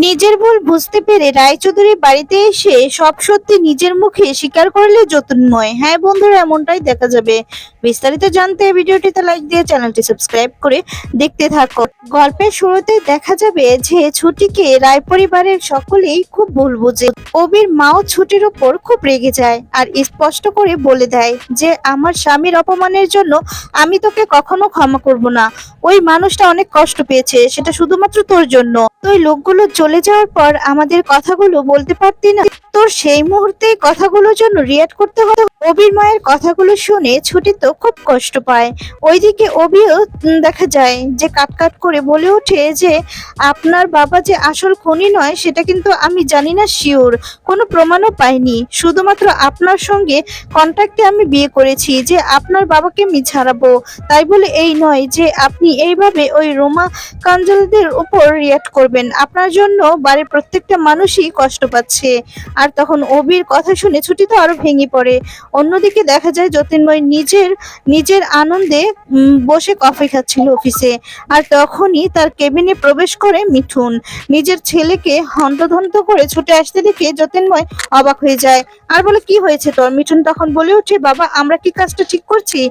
নিজের ভুল বুঝতে পেরে রায়চৌধুরীর বাড়িতে এসে সব সত্যি নিজের মুখে স্বীকার করলে জ্যোতির্ময়। হ্যাঁ বন্ধুরা, এমনটাই দেখা যাবে। বিস্তারিত জানতে ভিডিওটিতে লাইক দিয়ে চ্যানেলটি সাবস্ক্রাইব করে দেখতে থাকো। গল্পের শুরুতে দেখা যাবে যে ছুটিকে রায় পরিবারের সকলেই খুব ভুল বুঝে। অবির মাও ছুটির উপর খুব রেগে যায় আর স্পষ্ট করে বলে দেয় যে আমার স্বামীর অপমানের জন্য আমি তোকে কখনো ক্ষমা করব না। ওই মানুষটা অনেক কষ্ট পেয়েছে, সেটা শুধুমাত্র তোর জন্য। তুই লোকগুলো চলে যাওয়ার পর আমাদের কথাগুলো বলতে পারতি না? তোর সেই মুহূর্তে কথাগুলোর জন্য রিয়াক্ট করতে হতো। অবির মায়ের কথাগুলো শুনে ছুটি তো খুব কষ্ট পায়। ওইদিকে অবিও দেখা যায় যে কাট করে বলে ওঠে যে আপনার বাবা যে আসল খুনি নয় সেটা কিন্তু আমি জানি না শিওর, কোনো প্রমাণও পাইনি। শুধুমাত্র আপনার সঙ্গে কন্ট্যাক্টে আমি বিয়ে করেছি যে আপনার বাবাকে আমি ছাড়াবো, তাই বলে এই নয় যে আপনি এইভাবে ওই রোমা কাঞ্জালদের উপর রিয়াক্ট করবেন। আপনার জন্য বাড়ির প্রত্যেকটা মানুষই কষ্ট পাচ্ছে। আর তখন অবির কথা শুনে ছুটি তো আরো ভেঙে পড়ে। অন্যদিকে দেখা যায় জ্যোতির্ময় নিজের আনন্দে বসে কফি খাচ্ছিল অফিসে। আর তখনই তার কেবিনে প্রবেশ করে মিঠুন। নিজের ছেলেকে হন্তদন্ত করে ছুটে আসতে দেখে জ্যোতির্ময় অবাক হয়ে যায় আর বলে, কি হয়েছে তোর? মিঠুন তখন বলে ওঠে, বাবা আমরা কি কাজটা ঠিক করছি?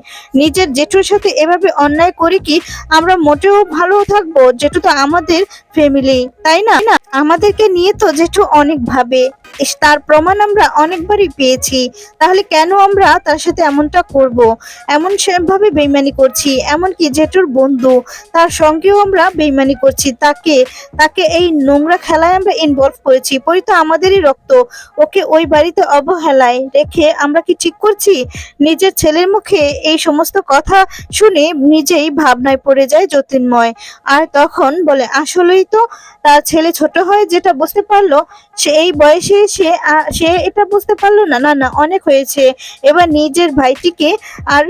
নিজের জেঠুর সাথে এভাবে অন্যায় করে কি আমরা মোটেও ভালো থাকবো? জেঠু তো আমাদের ফ্যামিলি, তাই না? আমাদেরকে নিয়ে তো জেঠু অনেক ভাবে, তার প্রমাণ আমরা অনেকবারই পেয়েছি। তাহলে কেন আমরা তার সাথে এমনটা করব? এমন সেভাবে বেইমানি করছি, এমনকি জেঠুর বন্ধু তার সঙ্গেও আমরা বেইমানি করছি। তাকে এই নোংরা খেলায় আমরা ইনভলভ করেছি। পরি তো আমাদেরই রক্ত, ওকে ওই বাড়িতে অবহেলায় রেখে আমরা কি ঠিক করছি? নিজের ছেলের মুখে এই সমস্ত কথা শুনে নিজেই ভাবনায় পড়ে যায় জ্যোতির্ময়। আর তখন বলে, আসলেই তো তার ছেলে ছোট হয় যেটা বুঝতে পারলো, সে এই বয়সে সে এটা বুঝতে পারলো না। না না, অনেক হয়েছে। এবার নিজের ভাইটিকে আর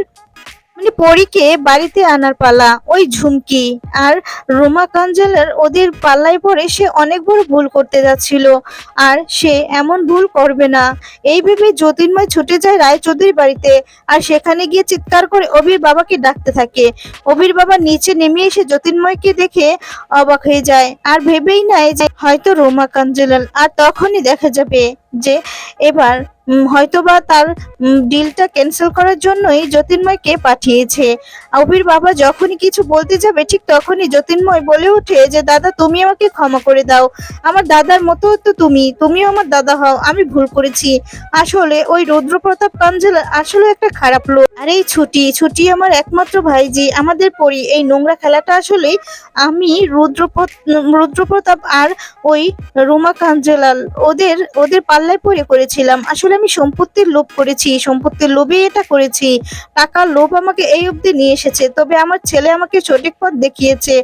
পরীকে বাড়িতে আনার পালা। ওই ঝুমকি আর রোমা কাঞ্জালার ওদের পাল্লায় পড়ে সে অনেক বড় ভুল করতে যাচ্ছিল, আর সে এমন ভুল করবে না। এই ভেবে জ্যোতির্ময় ছুটে যায় রায়চৌধুরীর বাড়িতে। আর সেখানে গিয়ে চিৎকার করে অবির বাবাকে ডাকতে থাকে। অবির বাবা নিচে নেমে এসে জ্যোতির্ময়কে দেখে অবাক হয়ে যায় আর ভেবেই নেয় যে হয়তো রোমা কাঞ্জালাল। আর তখনই দেখা যাবে যে এবার হয়তোবা তার ডিলটা ক্যান্সেল করার জন্যই জ্যোতির্ময়কে পাঠিয়েছে। অভির বাবা যখনই কিছু বলতে যাবে ঠিক তখনই জ্যোতির্ময় বলে ওঠে যে দাদা তুমি আমাকে ক্ষমা করে দাও, আমার দাদার মতো তো তুমিও আমার দাদা হও, আমি ভুল করেছি। আসলে ওই রুদ্রপ্রতাপ কাঞ্জাল আসলে একটা খারাপ লোক। আর এই ছুটি আমার একমাত্র ভাইজি, আমাদের পরি এই নোংরা খেলাটা আসলে আমি রুদ্রপ্রতাপ আর ওই রোমা কাঞ্জালাল ওদের পাল্লায় পড়ে করেছিলাম। আসলে আমি সম্পত্তির লোভ করেছি, সম্পত্তির লোভে এটা করেছি। টাকার লোভ আমাকে এই অবধি নিয়ে এসেছে, তবে আমার ছেলে আমাকে সঠিক পথ দেখিয়েছে।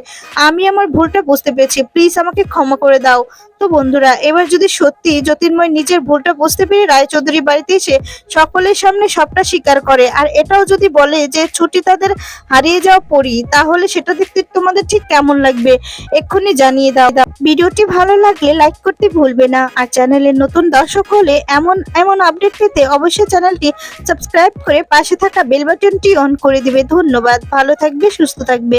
আমি আমার ভুলটা বুঝতে পেরেছি, প্লিজ আমাকে ক্ষমা করে দাও। তো বন্ধুরা, এবার যদি সত্যি জ্যোতির্ময় নিজের ভুলটা বুঝতে পেরে রায়চৌধুরী বাড়িতে এসে সকলের সামনে সবটা স্বীকার করে, আর এটাও যদি বলে যে ছুটি তাদের হারিয়ে যাওয়া পরি, তাহলে সেটা দেখতে তোমাদের ঠিক কেমন লাগবে এক্ষুনি জানিয়ে দাও। ভিডিওটি ভালো লাগলে লাইক করতে ভুলবে না। আর চ্যানেলের নতুন দর্শক হলে এমন আপডেট পেতে অবশ্যই চ্যানেলটি সাবস্ক্রাইব করে পাশে থাকা বেল বাটনটি অন করে দিবে। ধন্যবাদ। ভালো থাকবে, সুস্থ থাকবে।